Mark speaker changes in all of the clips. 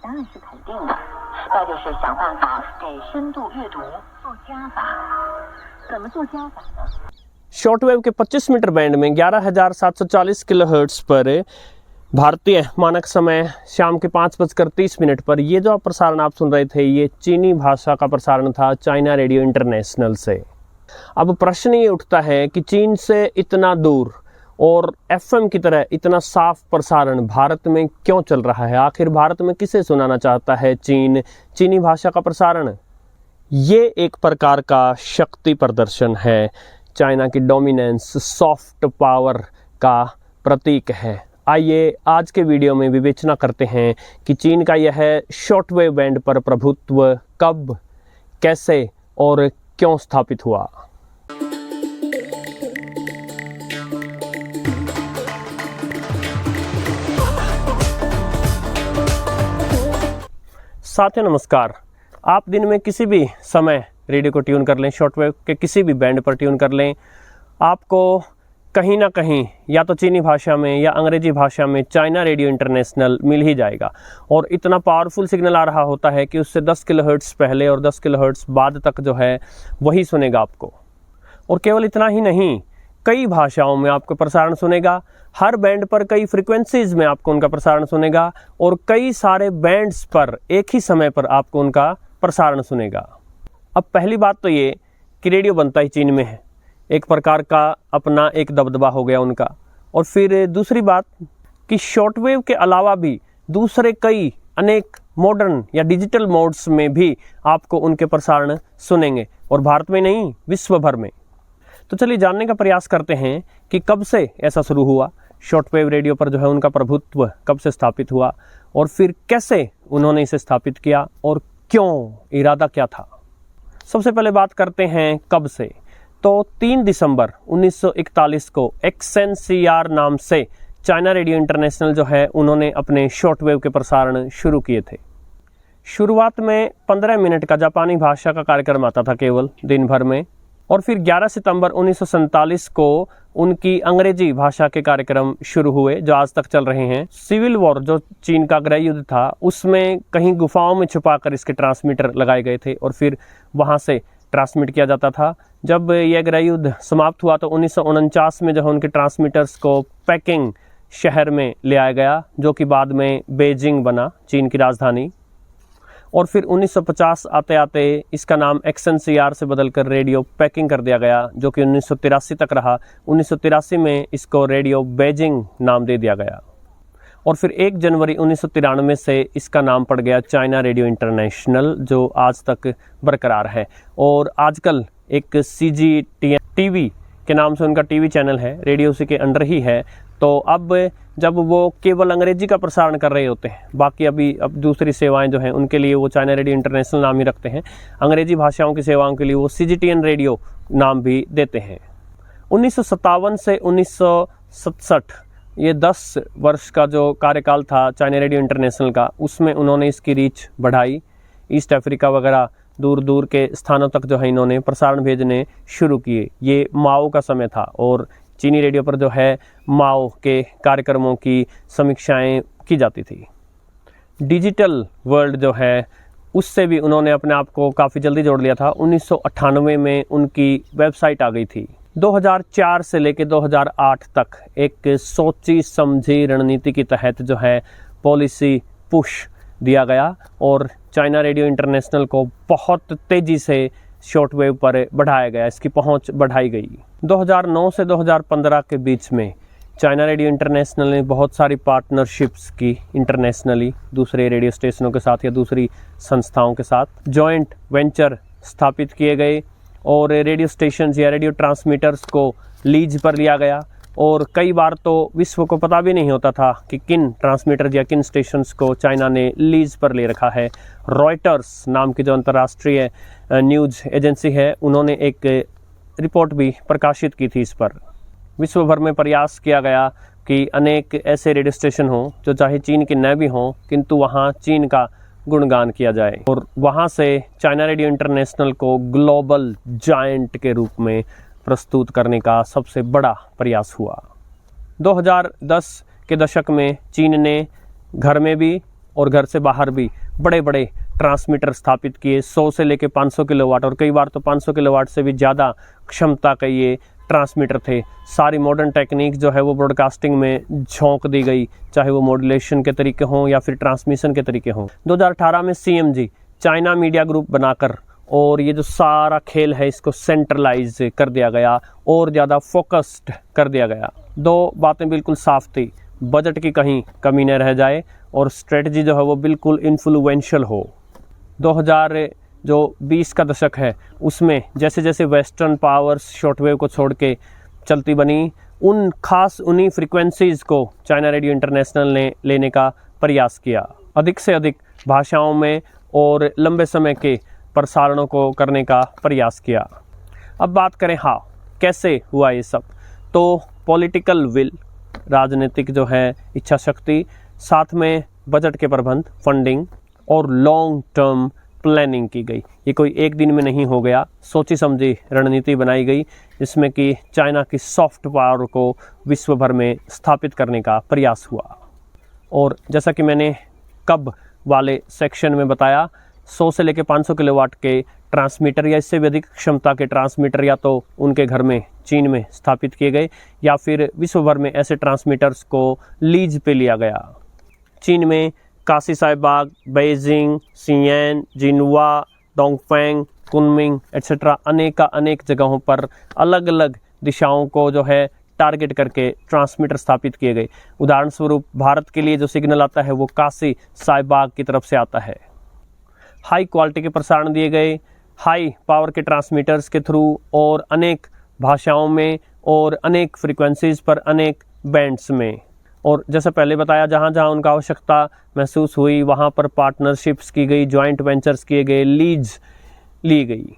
Speaker 1: 当然是肯定的，那就是想办法给深度阅读做加法。怎么做加法呢？
Speaker 2: shortwave के 25 metre band में 11,740 kilohertz पर भारतीय मानक समय शाम के 5:30 पर ये जो प्रसारण आप सुन रहे थे, ये चीनी भाषा का प्रसारण था चाइना रेडियो इंटरनेशनल से। अब प्रश्न ये उठता है कि चीन से इतना दूर और एफएम की तरह इतना साफ प्रसारण भारत में क्यों चल रहा है? आखिर भारत में किसे सुनाना चाहता है चीन चीनी भाषा का प्रसारण? ये एक प्रकार का शक्ति प्रदर्शन है, चाइना की डोमिनेंस, सॉफ्ट पावर का प्रतीक है। आइए आज के वीडियो में विवेचना करते हैं कि चीन का यह शॉर्टवेव बैंड पर प्रभुत्व कब, कैसे और क्यों स्थापित हुआ। साथियों नमस्कार। आप दिन में किसी भी समय रेडियो को ट्यून कर लें, शॉर्टवेव के किसी भी बैंड पर ट्यून कर लें, आपको कहीं ना कहीं या तो चीनी भाषा में या अंग्रेजी भाषा में चाइना रेडियो इंटरनेशनल मिल ही जाएगा। और इतना पावरफुल सिग्नल आ रहा होता है कि उससे 10 किलोहर्ट्ज़ पहले और 10 किलोहर्ट्ज़ बाद तक जो है वही सुनेगा आपको। और केवल इतना ही नहीं, कई भाषाओं में आपको प्रसारण सुनेगा, हर बैंड पर कई फ्रिक्वेंसीज में आपको उनका प्रसारण सुनेगा और कई सारे बैंड्स पर एक ही समय पर आपको उनका प्रसारण सुनेगा। अब पहली बात तो ये कि रेडियो बनता ही चीन में है, एक प्रकार का अपना एक दबदबा हो गया उनका। और फिर दूसरी बात कि शॉर्टवेव के अलावा भी दूसरे कई अनेक मॉडर्न या डिजिटल मोड्स में भी आपको उनके प्रसारण सुनेंगे, और भारत में नहीं विश्व भर में। तो चलिए जानने का प्रयास करते हैं कि कब से ऐसा शुरू हुआ, शॉर्टवेव रेडियो पर जो है उनका प्रभुत्व कब से स्थापित हुआ और फिर कैसे उन्होंने इसे स्थापित किया और क्यों, इरादा क्या था। सबसे पहले बात करते हैं कब से। तो 3 दिसंबर 1941 को एक्सएनसीआर नाम से चाइना रेडियो इंटरनेशनल जो है उन्होंने अपने शॉर्टवेव के प्रसारण शुरू किए थे। शुरुआत में 15 मिनट का जापानी भाषा का कार्यक्रम आता था केवल दिन भर में, और फिर 11 सितंबर 1947 को उनकी अंग्रेजी भाषा के कार्यक्रम शुरू हुए जो आज तक चल रहे हैं। सिविल वॉर जो चीन का गृह युद्ध था उसमें कहीं गुफाओं में छुपाकर इसके ट्रांसमीटर लगाए गए थे और फिर वहां से ट्रांसमिट किया जाता था। जब यह गृह युद्ध समाप्त हुआ तो 1949 में जो है उनके ट्रांसमीटर्स को पेकिंग शहर में ले आया गया, जो कि बाद में बेजिंग बना, चीन की राजधानी। और फिर 1950 आते आते इसका नाम एक्सएनसीआर से बदलकर रेडियो पेकिंग कर दिया गया, जो कि 1983 तक रहा। 1983 में इसको रेडियो बेजिंग नाम दे दिया गया और फिर 1 जनवरी 1993 से इसका नाम पड़ गया चाइना रेडियो इंटरनेशनल, जो आज तक बरकरार है। और आजकल एक CGTN टीवी के नाम से उनका टीवी चैनल है, रेडियो उसी के अंडर ही है। तो अब जब वो केवल अंग्रेजी का प्रसारण कर रहे होते हैं, बाकी अब दूसरी सेवाएं जो हैं उनके लिए वो चाइना रेडियो इंटरनेशनल नाम ही रखते हैं, अंग्रेजी भाषाओं की सेवाओं के लिए वो CGTN रेडियो नाम भी देते हैं। 1957 से 1967 ये 10 वर्ष का जो कार्यकाल था चाइना रेडियो इंटरनेशनल का, उसमें उन्होंने इसकी रीच बढ़ाई। ईस्ट अफ्रीका वगैरह दूर दूर के स्थानों तक जो है इन्होंने प्रसारण भेजने शुरू किए। ये माओ का समय था और चीनी रेडियो पर जो है माओ के कार्यक्रमों की समीक्षाएं की जाती थी। डिजिटल वर्ल्ड जो है उससे भी उन्होंने अपने आप को काफ़ी जल्दी जोड़ लिया था। 1998 में उनकी वेबसाइट आ गई थी। 2004 से लेकर 2008 तक एक सोची समझी रणनीति के तहत जो है पॉलिसी पुश दिया गया और चाइना रेडियो इंटरनेशनल को बहुत तेज़ी से शॉर्टवेव पर बढ़ाया गया, इसकी पहुंच बढ़ाई गई। 2009 से 2015 के बीच में चाइना रेडियो इंटरनेशनल ने बहुत सारी पार्टनरशिप्स की इंटरनेशनली, दूसरे रेडियो स्टेशनों के साथ या दूसरी संस्थाओं के साथ जॉइंट वेंचर स्थापित किए गए और रेडियो स्टेशन या रेडियो ट्रांसमीटर्स को लीज पर लिया गया। और कई बार तो विश्व को पता भी नहीं होता था कि किन ट्रांसमीटर या किन स्टेशंस को चाइना ने लीज पर ले रखा है। रॉयटर्स नाम की जो अंतर्राष्ट्रीय न्यूज़ एजेंसी है, उन्होंने एक रिपोर्ट भी प्रकाशित की थी इस पर। विश्व भर में प्रयास किया गया कि अनेक ऐसे रेडियो स्टेशन हों जो चाहे चीन के न भी हों, किंतु वहाँ चीन का गुणगान किया जाए, और वहाँ से चाइना रेडियो इंटरनेशनल को ग्लोबल जायंट के रूप में प्रस्तुत करने का सबसे बड़ा प्रयास हुआ। 2010 के दशक में चीन ने घर में भी और घर से बाहर भी बड़े बड़े ट्रांसमीटर स्थापित किए, 100 से लेके 500 किलोवाट और कई बार तो 500 किलोवाट से भी ज़्यादा क्षमता के ये ट्रांसमीटर थे। सारी मॉडर्न टेक्निक जो है वो ब्रॉडकास्टिंग में झोंक दी गई, चाहे वो मॉड्यूलेशन के तरीके हों या फिर ट्रांसमिशन के तरीके हों। 2018 में CMG चाइना मीडिया ग्रुप बनाकर और ये जो सारा खेल है इसको सेंट्रलाइज कर दिया गया और ज़्यादा फोकस्ड कर दिया गया। दो बातें बिल्कुल साफ थी, बजट की कहीं कमी न रह जाए और स्ट्रेटजी जो है वो बिल्कुल इन्फ्लुएंशियल हो। 2020 का दशक है उसमें जैसे जैसे वेस्टर्न पावर्स शॉर्टवेव को छोड़ के चलती बनी, उन्हीं फ्रीक्वेंसीज़ को चाइना रेडियो इंटरनेशनल ने लेने का प्रयास किया, अधिक से अधिक भाषाओं में और लंबे समय के प्रसारणों को करने का प्रयास किया। अब बात करें कैसे हुआ ये सब, तो पॉलिटिकल विल, राजनीतिक जो है इच्छा शक्ति, साथ में बजट के प्रबंध, फंडिंग और लॉन्ग टर्म प्लानिंग की गई। ये कोई एक दिन में नहीं हो गया, सोची समझी रणनीति बनाई गई जिसमें कि चाइना की सॉफ्ट पावर को विश्व भर में स्थापित करने का प्रयास हुआ। और जैसा कि मैंने कब वाले सेक्शन में बताया, 100 से लेकर 500 किलोवाट के ट्रांसमीटर या इससे भी अधिक क्षमता के ट्रांसमीटर या तो उनके घर में चीन में स्थापित किए गए या फिर विश्व भर में ऐसे ट्रांसमीटर्स को लीज पे लिया गया। चीन में काशी साहिबाग, बेइजिंग, सियान, जिनहुआ, डोंगफेंग, कुनमिंग एट्सेट्रा अनेक जगहों पर अलग अलग दिशाओं को जो है टारगेट करके ट्रांसमीटर स्थापित किए गए। उदाहरण स्वरूप भारत के लिए जो सिग्नल आता है वो काशी साहिबाग की तरफ से आता है। हाई क्वालिटी के प्रसारण दिए गए, हाई पावर के ट्रांसमीटर्स के थ्रू और अनेक भाषाओं में और अनेक फ्रीक्वेंसीज पर अनेक बैंड्स में। और जैसे पहले बताया, जहाँ जहाँ उनका आवश्यकता महसूस हुई वहाँ पर पार्टनरशिप्स की गई, जॉइंट वेंचर्स किए गए, लीज ली गई।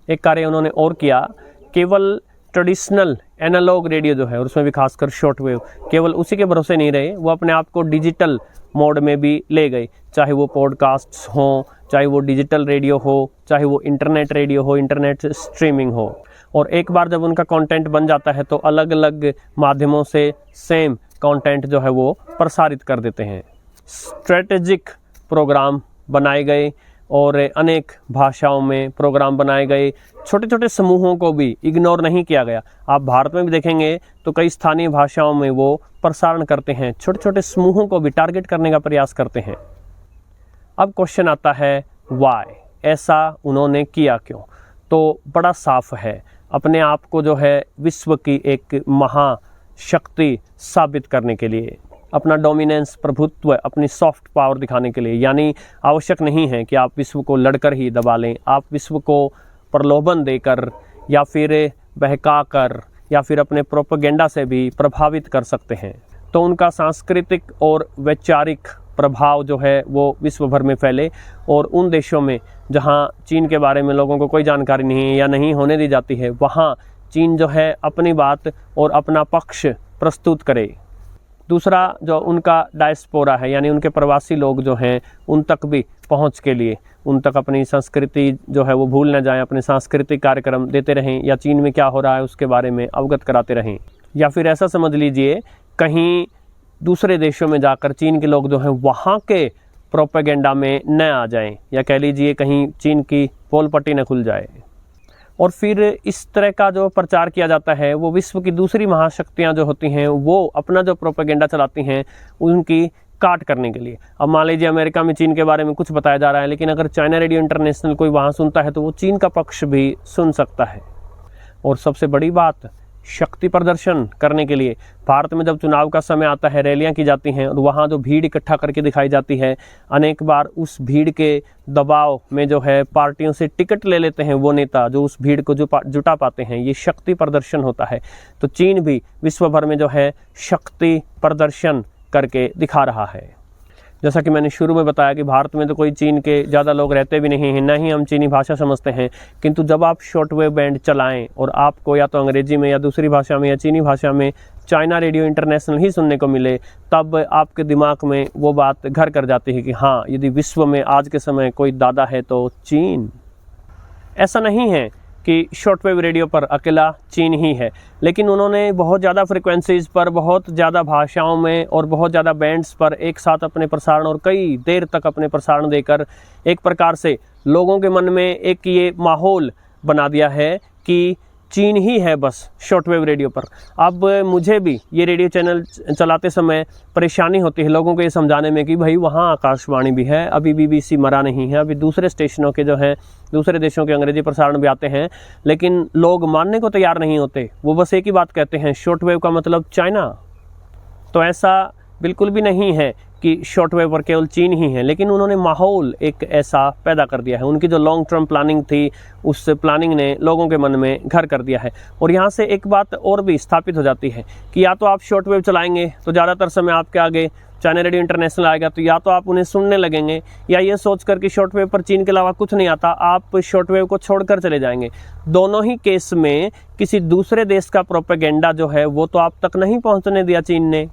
Speaker 2: एक कार्य उन्होंने और किया, केवल ट्रेडिशनल एनालॉग रेडियो जो है और उसमें भी खासकर शॉर्टवेव, केवल उसी के भरोसे नहीं रहे, वो अपने आप को डिजिटल मोड में भी ले गए, चाहे वो पॉडकास्ट्स हों, चाहे वो डिजिटल रेडियो हो, चाहे वो इंटरनेट रेडियो हो, इंटरनेट स्ट्रीमिंग हो। और एक बार जब उनका कंटेंट बन जाता है तो अलग अलग माध्यमों से सेम कंटेंट जो है वो प्रसारित कर देते हैं। स्ट्रेटेजिक प्रोग्राम बनाए गए और अनेक भाषाओं में प्रोग्राम बनाए गए। छोटे छोटे समूहों को भी इग्नोर नहीं किया गया। आप भारत में भी देखेंगे तो कई स्थानीय भाषाओं में वो प्रसारण करते हैं, छोटे छोटे समूहों को भी टारगेट करने का प्रयास करते हैं। अब क्वेश्चन आता है वाई, ऐसा उन्होंने किया क्यों? तो बड़ा साफ है, अपने आप को जो है विश्व की एक महाशक्ति साबित करने के लिए, अपना डोमिनेंस, प्रभुत्व, अपनी सॉफ्ट पावर दिखाने के लिए। यानी आवश्यक नहीं है कि आप विश्व को लड़कर ही दबा लें, आप विश्व को प्रलोभन देकर या फिर बहका कर या फिर अपने प्रोपेगेंडा से भी प्रभावित कर सकते हैं। तो उनका सांस्कृतिक और वैचारिक प्रभाव जो है वो विश्व भर में फैले और उन देशों में जहाँ चीन के बारे में लोगों को कोई जानकारी नहीं है या नहीं होने दी जाती है, वहाँ चीन जो है अपनी बात और अपना पक्ष प्रस्तुत करे। दूसरा जो उनका डायस्पोरा है, यानी उनके प्रवासी लोग जो हैं उन तक भी पहुंच के लिए, उन तक अपनी संस्कृति जो है वो भूल न जाएं, अपने सांस्कृतिक कार्यक्रम देते रहें या चीन में क्या हो रहा है उसके बारे में अवगत कराते रहें। या फिर ऐसा समझ लीजिए कहीं दूसरे देशों में जाकर चीन के लोग जो हैं वहाँ के प्रोपेगेंडा में न आ जाएं, या कह लीजिए कहीं चीन की पोल पट्टी न खुल जाए। और फिर इस तरह का जो प्रचार किया जाता है वो विश्व की दूसरी महाशक्तियां जो होती हैं वो अपना जो प्रोपेगेंडा चलाती हैं उनकी काट करने के लिए। अब मान लीजिए अमेरिका में चीन के बारे में कुछ बताया जा रहा है, लेकिन अगर चाइना रेडियो इंटरनेशनल कोई वहाँ सुनता है तो वो चीन का पक्ष भी सुन सकता है। और सबसे बड़ी बात, शक्ति प्रदर्शन करने के लिए भारत में जब चुनाव का समय आता है, रैलियां की जाती हैं और वहाँ जो भीड़ इकट्ठा करके दिखाई जाती है, अनेक बार उस भीड़ के दबाव में जो है पार्टियों से टिकट ले लेते हैं वो नेता जो उस भीड़ को जुटा पाते हैं। ये शक्ति प्रदर्शन होता है। तो चीन भी विश्व भर में जो है शक्ति प्रदर्शन करके दिखा रहा है। जैसा कि मैंने शुरू में बताया कि भारत में तो कोई चीन के ज़्यादा लोग रहते भी नहीं हैं, न ही हम चीनी भाषा समझते हैं, किंतु जब आप शॉर्टवेव बैंड चलाएं और आपको या तो अंग्रेजी में या दूसरी भाषा में या चीनी भाषा में चाइना रेडियो इंटरनेशनल ही सुनने को मिले, तब आपके दिमाग में वो बात घर कर जाती है कि हाँ, यदि विश्व में आज के समय कोई दादा है तो चीन। ऐसा नहीं है कि शॉर्टवेव रेडियो पर अकेला चीन ही है, लेकिन उन्होंने बहुत ज़्यादा फ्रिक्वेंसीज़ पर, बहुत ज़्यादा भाषाओं में और बहुत ज़्यादा बैंड्स पर एक साथ अपने प्रसारण और कई देर तक अपने प्रसारण देकर एक प्रकार से लोगों के मन में एक ये माहौल बना दिया है कि चीन ही है बस शॉर्टवेव रेडियो पर। अब मुझे भी ये रेडियो चैनल चलाते समय परेशानी होती है लोगों को ये समझाने में कि भाई वहाँ आकाशवाणी भी है, अभी BBC मरा नहीं है, अभी दूसरे स्टेशनों के जो हैं दूसरे देशों के अंग्रेजी प्रसारण भी आते हैं, लेकिन लोग मानने को तैयार नहीं होते। वो बस एक ही बात कहते हैं, शॉर्टवेव का मतलब चाइना। तो ऐसा बिल्कुल भी नहीं है कि शॉर्टवेव पर केवल चीन ही है, लेकिन उन्होंने माहौल एक ऐसा पैदा कर दिया है। उनकी जो लॉन्ग टर्म प्लानिंग थी, उस प्लानिंग ने लोगों के मन में घर कर दिया है। और यहाँ से एक बात और भी स्थापित हो जाती है कि या तो आप शॉर्टवेव चलाएंगे तो ज़्यादातर समय आपके आगे चाइना रेडियो इंटरनेशनल आएगा, तो या तो आप उन्हें सुनने लगेंगे, या ये सोचकर कि शॉर्टवेव पर चीन के अलावा कुछ नहीं आता, आप शॉर्टवेव को छोड़कर चले जाएंगे। दोनों ही केस में किसी दूसरे देश का प्रोपेगेंडा जो है वो तो आप तक नहीं पहुँचने दिया चीन ने।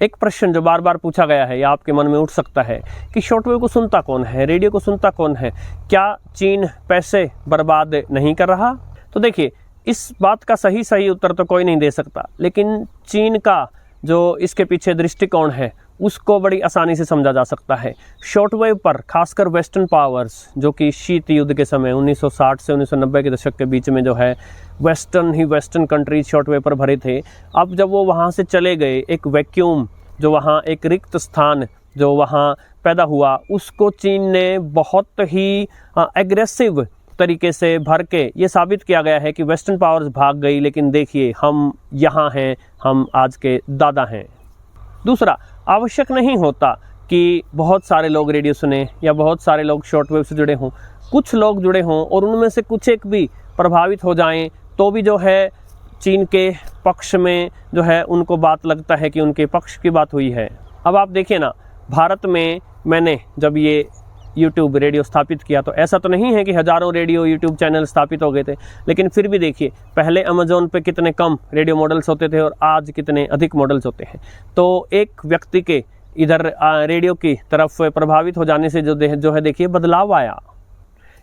Speaker 2: एक प्रश्न जो बार बार पूछा गया है या आपके मन में उठ सकता है कि शॉर्टवेव को सुनता कौन है, रेडियो को सुनता कौन है, क्या चीन पैसे बर्बाद नहीं कर रहा? तो देखिए, इस बात का सही उत्तर तो कोई नहीं दे सकता, लेकिन चीन का जो इसके पीछे दृष्टिकोण है उसको बड़ी आसानी से समझा जा सकता है। शॉर्टवेव पर खासकर वेस्टर्न पावर्स, जो कि शीत युद्ध के समय 1960 से 1990 के दशक के बीच में जो है वेस्टर्न कंट्रीज शॉर्टवेव पर भरे थे। अब जब वो वहाँ से चले गए, एक वैक्यूम जो वहाँ, एक रिक्त स्थान जो वहाँ पैदा हुआ, उसको चीन ने बहुत ही एग्रेसिव तरीके से भर के ये साबित किया गया है कि वेस्टर्न पावर्स भाग गई, लेकिन देखिए हम यहाँ हैं, हम आज के दादा हैं। दूसरा, आवश्यक नहीं होता कि बहुत सारे लोग रेडियो सुने या बहुत सारे लोग शॉर्टवेव से जुड़े हों। कुछ लोग जुड़े हों और उनमें से कुछ एक भी प्रभावित हो जाएं तो भी जो है चीन के पक्ष में जो है उनको बात लगता है कि उनके पक्ष की बात हुई है। अब आप देखिए ना, भारत में मैंने जब ये यूट्यूब रेडियो स्थापित किया तो ऐसा तो नहीं है कि हज़ारों रेडियो यूट्यूब चैनल स्थापित हो गए थे, लेकिन फिर भी देखिए पहले अमेज़ॉन पे कितने कम रेडियो मॉडल्स होते थे और आज कितने अधिक मॉडल्स होते हैं। तो एक व्यक्ति के इधर रेडियो की तरफ प्रभावित हो जाने से जो है देखिए बदलाव आया।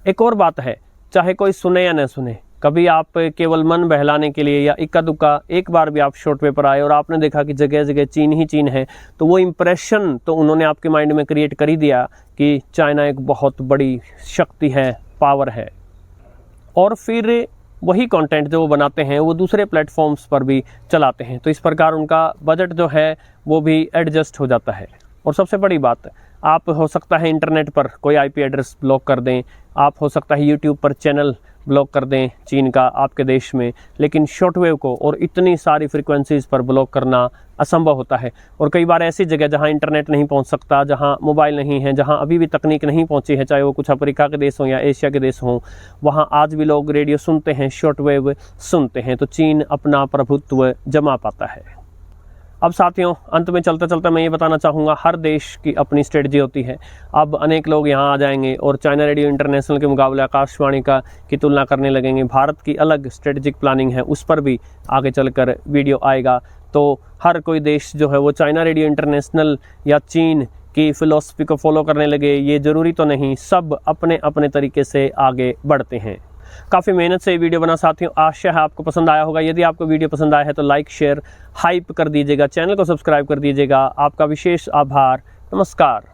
Speaker 2: एक और बात है, चाहे कोई सुने या न सुने, कभी आप केवल मन बहलाने के लिए या इक्का दुक्का एक बार भी आप शॉर्टवेव पर आए और आपने देखा कि जगह जगह चीन ही चीन है, तो वो इम्प्रेशन तो उन्होंने आपके माइंड में क्रिएट कर ही दिया कि चाइना एक बहुत बड़ी शक्ति है, पावर है। और फिर वही कंटेंट जो वो बनाते हैं वो दूसरे प्लेटफॉर्म्स पर भी चलाते हैं, तो इस प्रकार उनका बजट जो है वो भी एडजस्ट हो जाता है। और सबसे बड़ी बात, आप हो सकता है इंटरनेट पर कोई IP एड्रेस ब्लॉक कर दें, आप हो सकता है YouTube पर चैनल ब्लॉक कर दें चीन का आपके देश में, लेकिन शॉर्टवेव को और इतनी सारी फ्रीक्वेंसीज़ पर ब्लॉक करना असंभव होता है। और कई बार ऐसी जगह जहां इंटरनेट नहीं पहुंच सकता, जहां मोबाइल नहीं है, जहां अभी भी तकनीक नहीं पहुंची है, चाहे वो कुछ अफ्रीका के देश हों या एशिया के देश हों, वहां आज भी लोग रेडियो सुनते हैं, शॉर्टवेव सुनते हैं, तो चीन अपना प्रभुत्व जमा पाता है। अब साथियों, अंत में चलते चलते मैं ये बताना चाहूँगा, हर देश की अपनी स्ट्रेटजी होती है। अब अनेक लोग यहाँ आ जाएंगे और चाइना रेडियो इंटरनेशनल के मुकाबले आकाशवाणी की तुलना करने लगेंगे। भारत की अलग स्ट्रेटजिक प्लानिंग है, उस पर भी आगे चलकर वीडियो आएगा। तो हर कोई देश जो है वो चाइना रेडियो इंटरनेशनल या चीन की फ़िलॉसफी को फॉलो करने लगे, ये ज़रूरी तो नहीं, सब अपने अपने तरीके से आगे बढ़ते हैं। काफ़ी मेहनत से ये वीडियो बना साथियों, आशा है आपको पसंद आया होगा। यदि आपको वीडियो पसंद आया है तो लाइक शेयर हाइप कर दीजिएगा, चैनल को सब्सक्राइब कर दीजिएगा। आपका विशेष आभार। नमस्कार।